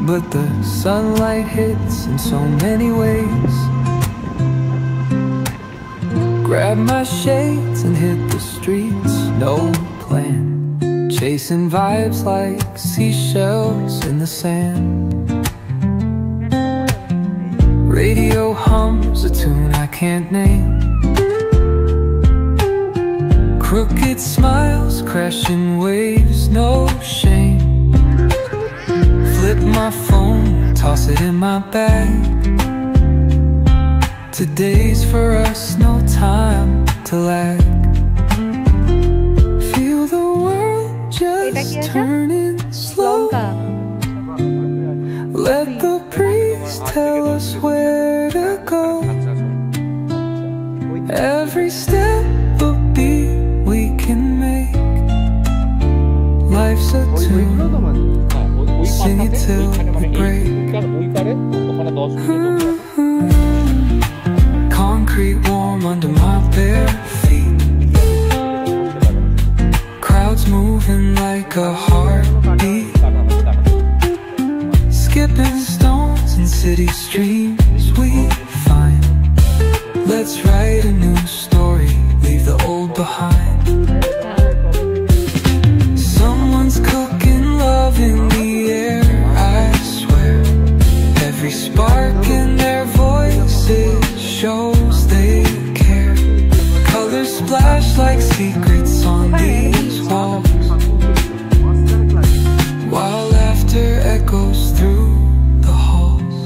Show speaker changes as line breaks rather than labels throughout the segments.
but the sunlight hits in so many ways. Grab my shades and hit the streets, no plan. Chasing vibes like seashells in the sand. Radio hums a tune I can't name. Crooked smiles, crashing waves, no shame. Flip my phone, toss it in my bag. Today's for us, no time to lag. Feel the world just turning slow. Let the breeze tell us where to go. Every step a beat we can make. Life's a tune, sing it till we break. Concrete warm under my bare feet. Crowds moving like a heartbeat. Skipping stones in city streams we find. Let's write a new story, leave the old behind. Someone's cooking love in the air, I swear. Every spark in their voices shows they care. Colors splash like secrets on these walls, while laughter echoes through the halls.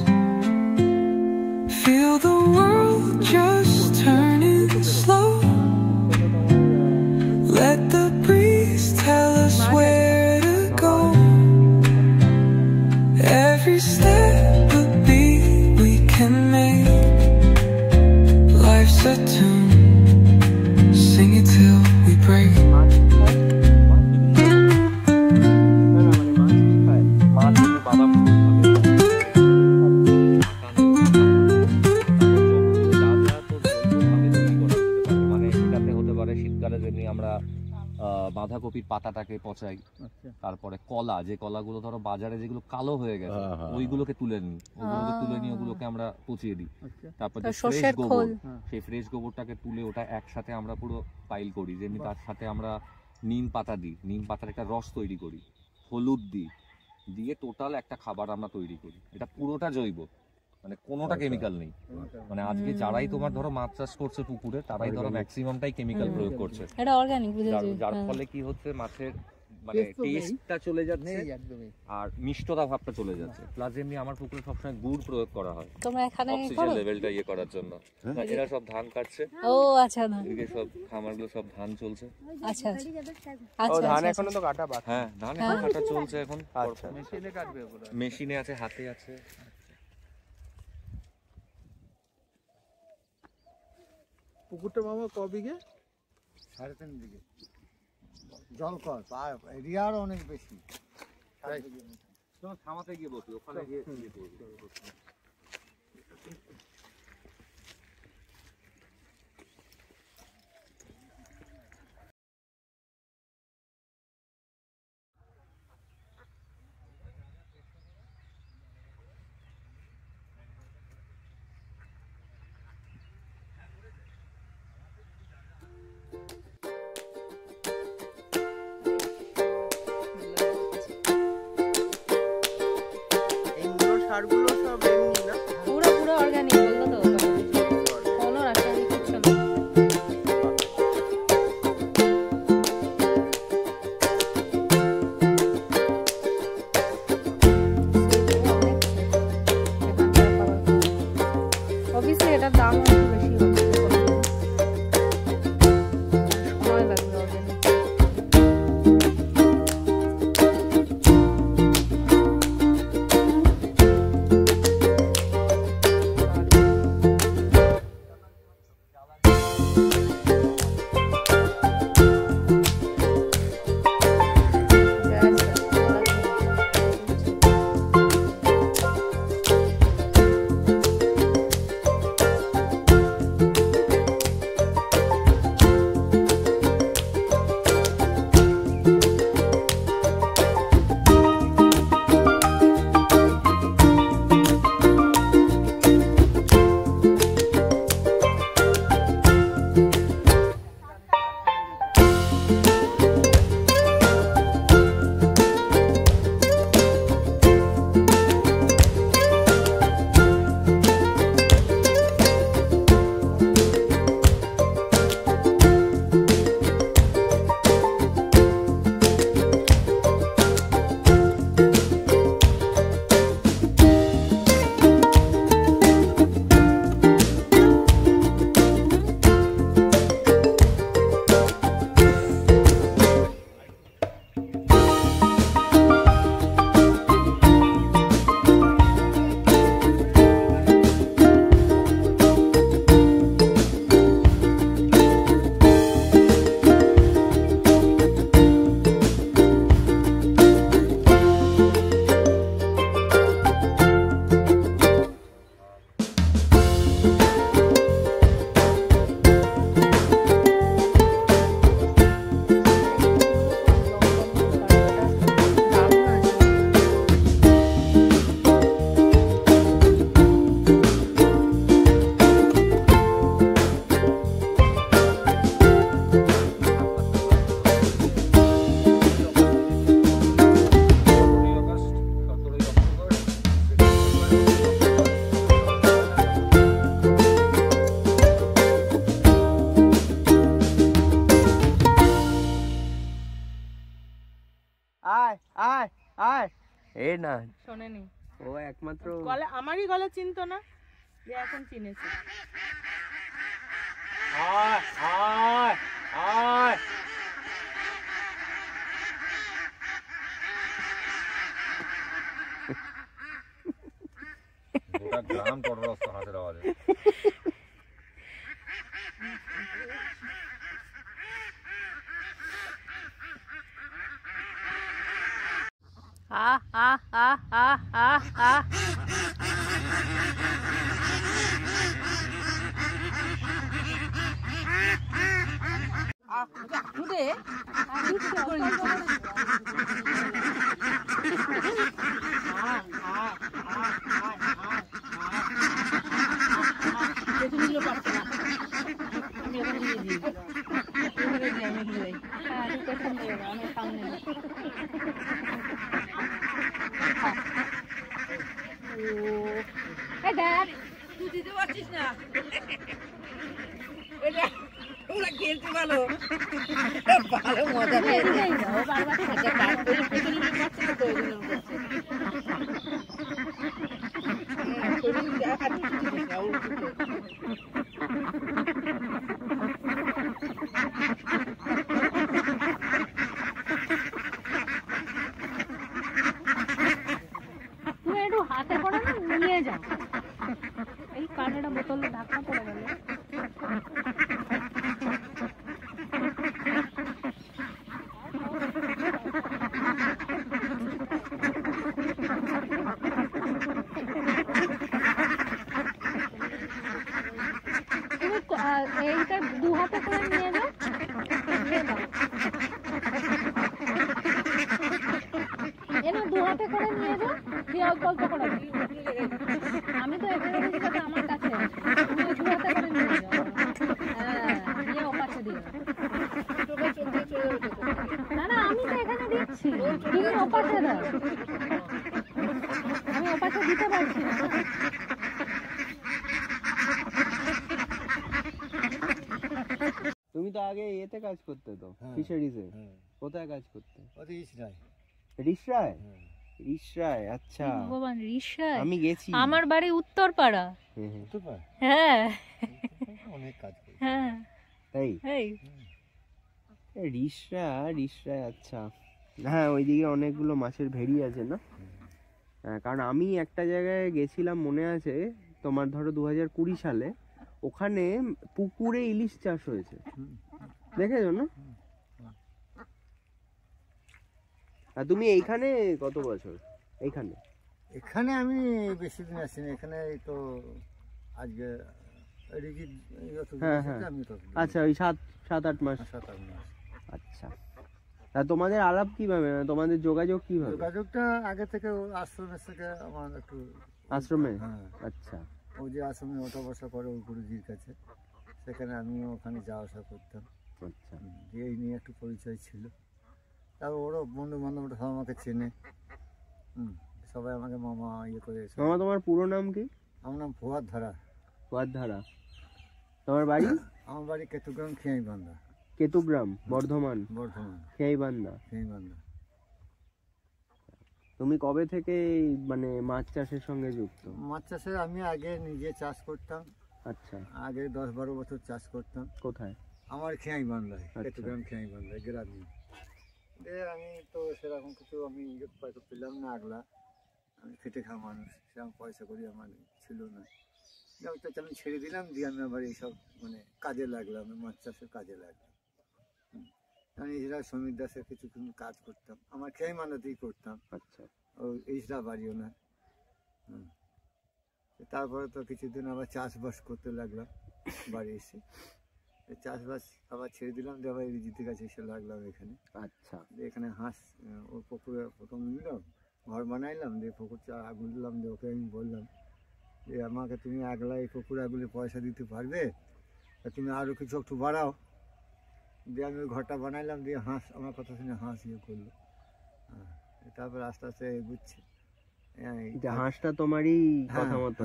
Feel the world just turning slow. Let the breeze tell us where to go. Every step a beat we can make. Life's a tune, sing it till we break.
বাঁধাকপির পাতাটাকে পচাই, তারপরে কলা, যে কলাগুলো ধরো বাজারে যেগুলো কালো হয়ে গেছে ওইগুলোকে তুলে নিই, ওগুলোকে আমরা পচিয়ে দিই। তারপর ফ্রেশ গোবর, সেই ফ্রেশ গোবরটাকে তুলে ওটা একসাথে আমরা পুরো পাইল করি। যেমনি তার সাথে আমরা নিম পাতা দিই, নিম পাতার একটা রস তৈরি করি, হলুদ দিই, দিয়ে টোটাল একটা খাবার আমরা তৈরি করি। এটা পুরোটা জৈব, মানে কোনোটা কেমিক্যাল নেই। মানে আজকে যারাই তোমার ধরো মাছ চাষ করছে পুকুরে, তারাই ধরো ম্যাক্সিমামটাই কেমিক্যাল প্রয়োগ করছে।
এটা অর্গানিক,
যার ফলে কি হচ্ছে, মাছের মানে টেস্টটা চলে যাচ্ছে আর মিষ্টতা ভাবটা চলে যাচ্ছে। প্লাস এমনি আমার পুকুরে সবসময় গুড় প্রয়োগ করা হয়
তোমরা এখানে
অক্সিজেন লেভেলটা ইয়ে করার জন্য। এরা সব ধান কাটছে।
ও আচ্ছা,
এদিকে সব খামারগুলো সব ধান চলছে।
আচ্ছা
আচ্ছা, ধান এখনো তো কাটা বাকি।
হ্যাঁ, ধান এখন কাটা চলছে এখন।
মেশিনে কাটবে পুরো?
মেশিনে আছে, হাতে আছে।
পুকুরটা মামা ক বিঘে?
3.5 বিঘে। জল কর, এরিয়া আরো অনেক বেশি।
থামাতে গিয়ে বসি, ওখানে গিয়ে
সারগুলো সব এমনি না,
পুরো অর্গানিক বলতো তো, কোনো রাসায়নিক কিছু না। অবশ্যই এটার দাম একটু বেশি হচ্ছে, সময় লাগবে অর্গানিক।
এই না
শোনেনি
ও একমাত্র
গলা আমারই গলা চিনতো না, যে এখন চিনেছে।
আয় আয় আয় গোটা গ্রাম তটরস্ত হাতের আওয়াজে।
আহ আহ আহ আহ আহ আহ
তুই দিতে পারছিস না, এটা ওরা খেলতে ভালো ভালো মজা পেয়েছে। বারবার খাতে কাজ করে পেছনে পাচ্ছে না তো ওই জন্য শরীর হাত দিতে না উল্টো।
তুমি একটু হাতে করে না নিয়ে যাও, এই কানেটা বোতলে ঢাকা পড়ে গেল। তুমি এইটা 2 হাতে করে নিয়ে যাও, নিয়ে যাও। এনে 2 হাতে করে নিয়ে যাও, দিয়ে অল্প অল্প করে দাও। আমি তো এখানে দিচ্ছি, আমার কাছে তুমি 2 হাতে করে নিয়ে যাও। হ্যাঁ, দিয়ে ও পাশে দিয়ে না না, আমি তো এখানে দিচ্ছি, তুমি ও পাশে দাও। আমি ও পাশে দিতে পারছি না।
তুমি তো আগে এতে কাজ করতে তো ফিশারিজে, কোথায় কাজ করতে? রিসরায়। রিসরায়, আচ্ছা।
ভগবান, রিসরায়
আমি গেছি,
আমার বাড়ি উত্তরপাড়া। হ্যাঁ
অনেক কাজ করি।
হ্যাঁ
তাই
এই
রিসরায়, আচ্ছা। হ্যাঁ, ওইদিকে অনেকগুলো মাছের ভেড়ি আছে না? হ্যাঁ, কারণ আমি একটা জায়গায় গেছিলাম, মনে আছে তোমার, ধরো 2020 সালে, ওখানে পুকুরে ইলিশ চাষ হয়েছে, দেখেছো না? আর তুমি এইখানে কত বছর? এইখানে
এখানে আমি বেশি দিন আসিনি, এখানে এই তো আজকে আমি তো
আচ্ছা, ওই 7-8 মাস।
7-8 মাস।
আচ্ছা, তা তোমাদের আলাপ কিভাবে, তোমাদের যোগাযোগ কিভাবে?
যোগাযোগটা আগে থেকে আশ্রমের থেকে আমার একটু
আশ্রমে?
হ্যাঁ,
আচ্ছা।
ও যে আশ্রমে ওঠা বসা করে ওই গুরুজির কাছে, সেখানে আমিও ওখানে যাওয়া আসা করতাম।
আচ্ছা,
যে এই নিয়ে একটু পরিচয় ছিল। তারপর ওরও বন্ধু বান্ধবরা সব আমাকে চেনে, সবাই আমাকে মামা ইয়ে করে।
মামা, তোমার পুরো নাম কি?
আমার নাম ফুয়াদ ধারা।
ফুয়াদ ধারা। তোমার বাড়ি?
আমার বাড়ি কেতুগ্রাম, খেয়াইবান্ধা।
কেতুগ্রাম, বর্ধমান। খেয়াইবান্ধা। তুমি কবে থেকে মানে মাছ চাষের সঙ্গে যুক্ত?
মাছ চাষে আমি আগে নিজে চাষ করতাম।
আচ্ছা,
আগে 10-12 বছর চাষ করতাম।
কোথায়?
আমার খেয়াইবান্ধায়, কেতুগ্রাম খেয়াইবান্ধায় গ্রামে। আমি তো সেরকম কিছু আমি পয়সা পেলাম না, আগলা আমি খেটে খাওয়া মানুষ, সেরকম পয়সা করি আমার ছিল না। আমি ছেড়ে দিলাম, দিয়ে আমি আবার এইসব মানে কাজে লাগলাম, মাছ চাষের কাজে লাগলাম। আমি নিজেরা সমীর দাসের কিছুক্ষণ কাজ করতাম, আমার খেয়াইবান্ধাতেই করতাম।
আচ্ছা,
ওই এইসরা বাড়িও না। তারপরে তো কিছুদিন আবার চাষবাস করতে লাগলাম বাড়ি এসে। চাষবাস আবার ছেড়ে দিলাম, দিয়ে আবার রিজিতের কাছে এসে লাগলাম এখানে।
আচ্ছা,
এখানে হাঁস ওর পুকুরে প্রথম নিলাম, ঘর বানাইলাম, দিয়ে পুকুর আগুন দিলাম, দিয়ে ওকে আমি বললাম যে আমাকে তুমি আগলা এই পুকুরে আগুলে পয়সা দিতে পারবে, তা তুমি আরও কিছু একটু বাড়াও। দিয়ে আমি ওই ঘরটা বানাইলাম, দিয়ে হাঁস আমার কথা শুনে হাঁস ইয়ে করলো। তারপর আস্তে আস্তে এগুচ্ছে।
হাঁসটা তোমারই কথা মতো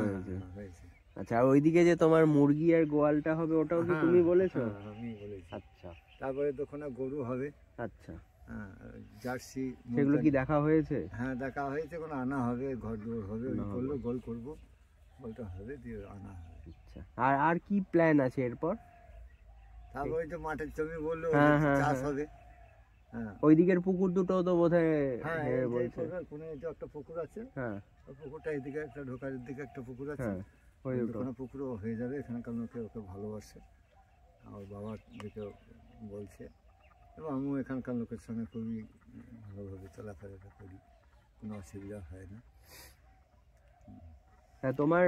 হয়েছে? আচ্ছা, আর ওইদিকে যে তোমার মুরগি আর গোয়ালটা হবে, ওটাও কি তুমি বলেছো?
আমি বলেছি।
আচ্ছা,
তারপরে দোকানে গরু হবে।
আচ্ছা,
জার্সি
সেগুলো কি দেখা হয়েছে?
হ্যাঁ দেখা হয়েছে, কোনো আনা হবে, ঘর দুয়ার হবে, করলো গোল করবো, গোলটা হবে দিয়ে আনা হবে।
আচ্ছা, আর আর কি প্ল্যান আছে এরপর?
তারপর ওই তো মাঠের জমি বললো চাষ হবে। হ্যাঁ
ওই দিকের পুকুর দুটো তো বোধহয় বলছে
কোনো একটা পুকুর আছে,
হ্যাঁ
ওই পুকুরটা এদিকে একটা ঢোকার দিকে একটা পুকুর আছে,
হ্যাঁ ওই দুটো
ওখানে পুকুরও হয়ে যাবে। এখানকার লোকে ওকে ভালোবাসে, আমার বাবার দিকেও বলছে, এবং আমিও এখানকার লোকের সঙ্গে খুবই ভালোভাবে চলাফেরাটা করি, কোনো অসুবিধা হয় না।
হ্যাঁ, তোমার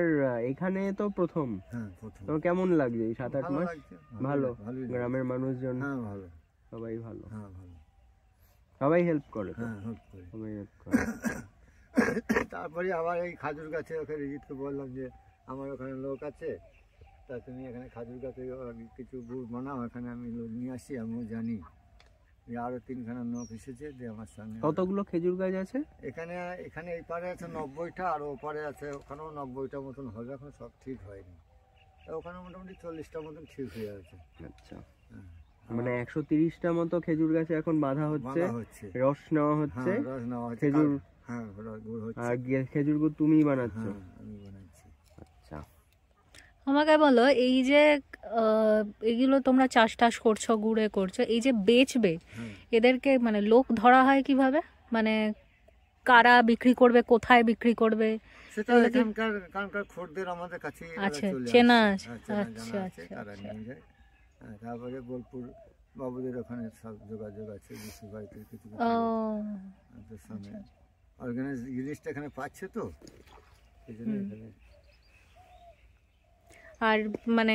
এখানে তো প্রথম,
হ্যাঁ প্রথম।
তোমার কেমন লাগছে এই 7-8 মাস? ভালো,
ভালোই
গ্রামের মানুষজন?
হ্যাঁ ভালো,
সবাই ভালো?
হ্যাঁ ভালো,
সবাই হেল্প করে?
হ্যাঁ হেল্প করে,
সবাই হেল্প করে।
তারপরে আবার এই খাজুর গাছে ওকে রিজিতকে বললাম যে আমার ওখানে লোক আছে, তা তুমি এখানে খাজুর গাছে কিছু গুড় বানাও, এখানে আমি লোক নিয়ে আসি, আমিও জানি। আরো 3খানা লোক এসেছে যে আমার সঙ্গে।
কতগুলো খেজুর গাছ আছে
এখানে? এখানে এই পারে আছে 90টা, আর ওপারে আছে ওখানেও 90টা মতন হবে, এখন সব ঠিক হয়নি। ওখানে মোটামুটি 40টা মতন ঠিক হয়ে আছে।
আচ্ছা, মানে 130টা মতো খেজুর গাছে এখন বাঁধা হচ্ছে, রস নেওয়া হচ্ছে,
রস নেওয়া হচ্ছে,
খেজুর,
হ্যাঁ গুড় হচ্ছে।
আর খেজুর গুড় তুমিই বানাচ্ছো?
আমি বানাচ্ছি।
আচ্ছা,
আমাকে বলো, এই যে এগুলো তোমরা চাষ টাস করছো, গুড়ে করছো, এই যে বেচবে, এদেরকে মানে লোক ধরা হয় কিভাবে? মানে কারা বিক্রি করবে, কোথায় বিক্রি করবে?
সেটা এখানকার খদ্দের আমাদের কাছে
চেনা আছে।
আচ্ছা আচ্ছা, তারা নিয়ে যায়। তারপরে বোলপুর বাবুদের ওখানে সব যোগাযোগ আছে, বিশু বাড়িতে কিছু সঙ্গে অর্গানাইজ জিনিসটা এখানে পাচ্ছে, তো এই জন্য এখানে।
আর মানে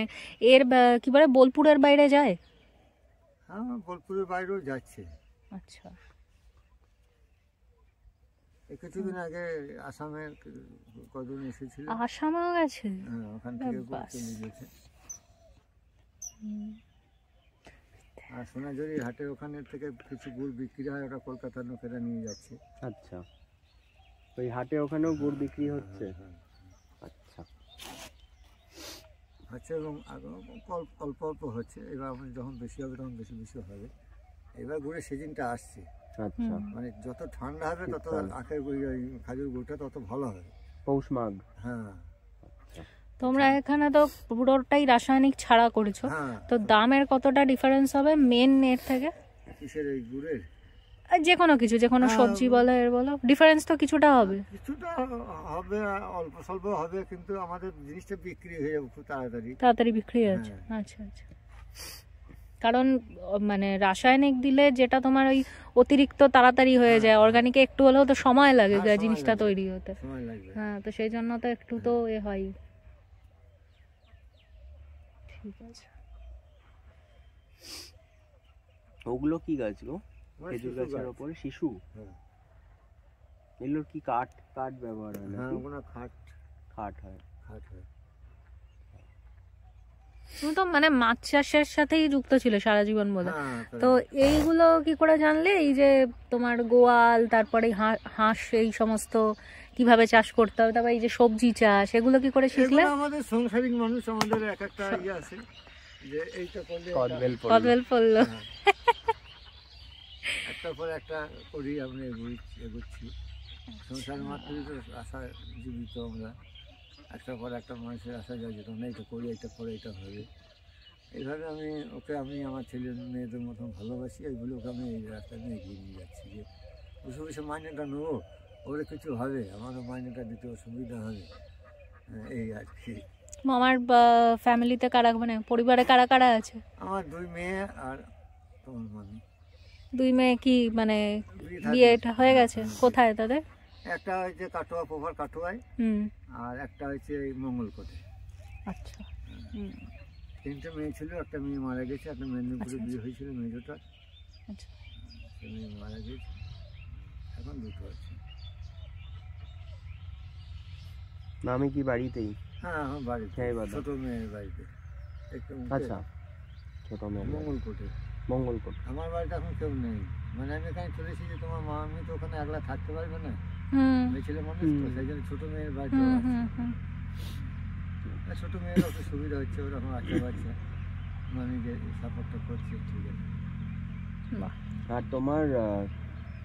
এর কি বলে, বোলপুরের বাইরে যায়?
হ্যাঁ, বোলপুরের বাইরেও যাচ্ছে।
আচ্ছা,
কিছুদিন আগে আসামে কজন এসেছিল।
আসামেও গেছে?
হ্যাঁ, ওখান থেকে চলে গেছে। আর সোনাঝুরির হাটে ওখানে থেকে কিছু গুড় বিক্রি হয়, ওটা কলকাতার লোকেরা নিয়ে যাচ্ছে।
আচ্ছা, ওই হাটে ওখানেও গুড় বিক্রি হচ্ছে? আচ্ছা,
হচ্ছে, এবং অল্প অল্প হচ্ছে। এবার যখন বেশি হবে তখন বেশি বেশি হবে। এবার গুড়ের সিজনটা আসছে।
আচ্ছা,
মানে যত ঠান্ডা হবে তত আখের খাজুর গুড়টা তত ভালো হবে।
পৌষ মাঘ।
হ্যাঁ,
তোমরা এখানে তো পুরোটাই রাসায়নিক ছাড়া করেছো, তো দামের কতটা ডিফারেন্স হবে মেন এর থেকে?
কিসের? এই গুড়ের?
যে কোনো কিছু, যে কোনো সবজি বলো, এর বলো, ডিফারেন্স তো কিছুটা হবে।
কিছুটা হবে, অল্প স্বল্প হবে, কিন্তু আমাদের জিনিসটা বিক্রি হয়ে যাবে খুব
তাড়াতাড়ি বিক্রি হয়ে যাচ্ছে। আচ্ছা আচ্ছা, কারণ মানে রাসায়নিক দিলে যেটা তোমার ওই অতিরিক্ত তাড়াতাড়ি হয়ে যায়, অর্গানিকে একটু হলেও তো সময় লাগে জিনিসটা তৈরি হতে। হ্যাঁ, তো সেই জন্য তো একটু তো এ হয়। ঠিক আছে,
ওগুলো কি গাছ গো? খেজুর গাছের উপরে শিশু? এগুলোর কি কাঠ ব্যবহার হয়?
হ্যাঁ, ওগুলো খাট হয়।
তুমি তো মানে মাছ চাষের সাথেই যুক্ত ছিল সারা জীবন বলে, তো এইগুলো কি করে জানলে? এই যে তোমার গোয়াল, তারপরে হাঁস, এই সমস্ত কিভাবে চাষ করতে হবে, তারপর এই যে সবজি চাষ, এগুলো কি করে শিখলে?
আমাদের সংসারিক মানুষ, আমাদের এক একটা ইয়ে আছে যে এইটা করলে
কদবেল পড়লো,
একটার পর একটা করি, আমরা এগোচ্ছি। সংসার মাত্রই তো আশা জীবিত আমরা, একটার পর একটা মানুষের আশা যায় যেত না, এইটা করি, এইটা পরে এইটা হবে। এইভাবে আমি আমার ছেলে মেয়েদের মতন ভালোবাসি, এইগুলোকে আমি এই রাস্তায় নিয়ে এগিয়ে নিয়ে যাচ্ছি, যে বসে বসে মাইনেটা নেবো, ওরা কিছু হবে, আমারও মাইনেটা দিতে সুবিধা হবে, এই আর কি।
আমার ফ্যামিলিতে কারা, মানে পরিবারে কারা কারা আছে?
আমার 2 মেয়ে আর তোমার মানে
2 মেয়ে কি মানে বিয়েটা হয়ে গেছে? কোথায় তাদের?
একটা হচ্ছে কাটোয়া, পোভার কাটোয়ায়, আর একটা হচ্ছে এই মঙ্গলকোটে।
আচ্ছা,
3টে মেয়ে ছিল, একটা মেয়ে মারা গেছে, একটা মেদিনীপুরে বিয়ে হয়েছিল মেজোটা,
আচ্ছা,
মেয়ে মারা গেছে, এখন 2টো আছে।
না, আমি কি বাড়িতেই?
হ্যাঁ, আমার বাড়িতে, ছোট মেয়ের বাড়িতে।
আচ্ছা, ছোট মেয়ে
মঙ্গলকোটে। আমার বাড়িতে এখন কেউ নেই, মানে আমি এখানে চলে এসেছি, তোমার মা আমি তো ওখানে একলা থাকতে পারবে না, মেয়ে ছেলে মানুষ তো, সেই জন্য ছোট মেয়ের বাড়িতে। ছোট মেয়ের অত সুবিধা হচ্ছে, ওরকম বাচ্চা, আমি যে সাপোর্টটা করছি, ঠিক আছে।
বাহ।
আর তোমার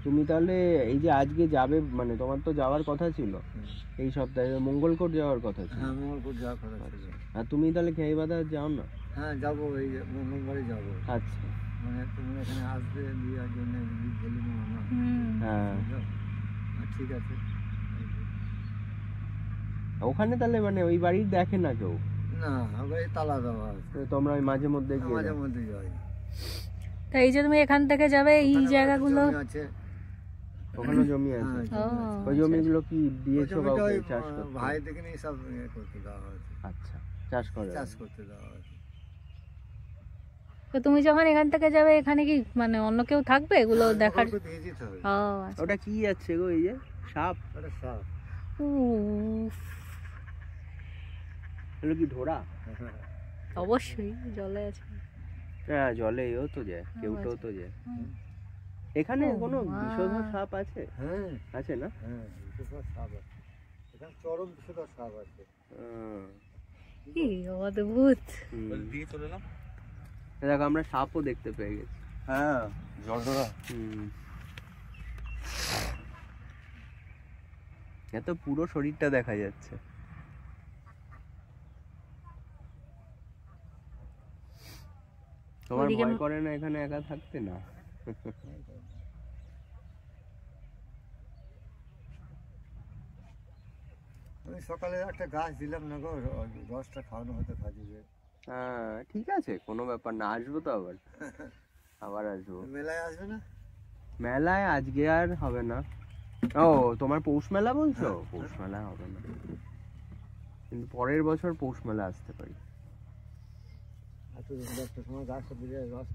তুমি তাহলে এই যে আজকে যাবে, মানে তোমার তো যাওয়ার কথা ছিল এই সপ্তাহে, মঙ্গলকোট যাওয়ার কথা ছিল।
হ্যাঁ মঙ্গলকোট যাওয়ার কথা ছিল।
আর তুমি তাহলে খেয়াবাদা যাও না?
হ্যাঁ যাবো, এই মঙ্গলবারে যাবো।
আচ্ছা,
মানে তুমি এখানে আসবে বিয়ের জন্য বলি মামা।
হ্যাঁ
ঠিক আছে।
ওখানে তাহলে মানে ওই বাড়ির দেখে না কেউ?
না ওই তালা দেওয়া আছে,
তো তোমরা ওই মাঝে মধ্যে গিয়ে
মাঝে
দেখো?
মধ্যে যাই।
তা এই যে তুমি এখান থেকে যাবে এই জায়গাগুলো,
জমি আছে,
ওখানে জমি আছে?
ও
ওই জমিগুলো কি দিয়েছো
জমিটা
কাউকে
ওই
চাষ করতে?
ভাই দেখে নিয়ে সব ইয়ে করতে দেওয়া হয়েছে,
আচ্ছা, চাষ করে?
চাষ করতে দেওয়া হয়েছে।
তো তুমি যখন এখান থেকে যাবে এখানে কি মানে অন্য কেউ থাকবে এগুলো দেখার?
ওগুলো দিয়ে যেতে হবে।
ও আচ্ছা।
ওটা কি যাচ্ছে গো, এই যে সাপ?
ওটা সাপ।
উফ,
এগুলো কি ঢোড়া?
অবশ্যই জলে আছে।
হ্যাঁ জলে এও তো যায়, কেউটেও তো যায়। এখানে কোনো বিষধর সাপ আছে?
হ্যাঁ
আছে না?
হ্যাঁ বিষধর সাপ আছে এখানে, চরম বিষধর সাপ আছে।
কি অদ্ভুত।
দিয়ে চলে এলাম।
দেখো আমরা সাপও দেখতে পেয়ে গেছি।
হ্যাঁ জলধরা।
এত পুরো শরীরটা দেখা যাচ্ছে। তোমার ভয় করে না এখানে একা থাকতে? না
আমি সকালে একটা গাছ দিলাম না গো, রসটা খাওয়ানো হতে খাজিবে।
হ্যাঁ ঠিক আছে, কোনো ব্যাপার না, আসবো তো আবার, আবার আসবো।
মেলায় আসবে না?
মেলায় আজকে আর হবে না। ও তোমার পৌষ মেলা বলছো? পৌষ মেলা হবে না, কিন্তু পরের বছর পৌষ মেলা আসতে পারি।
এত সময় গাছটা দিলে রস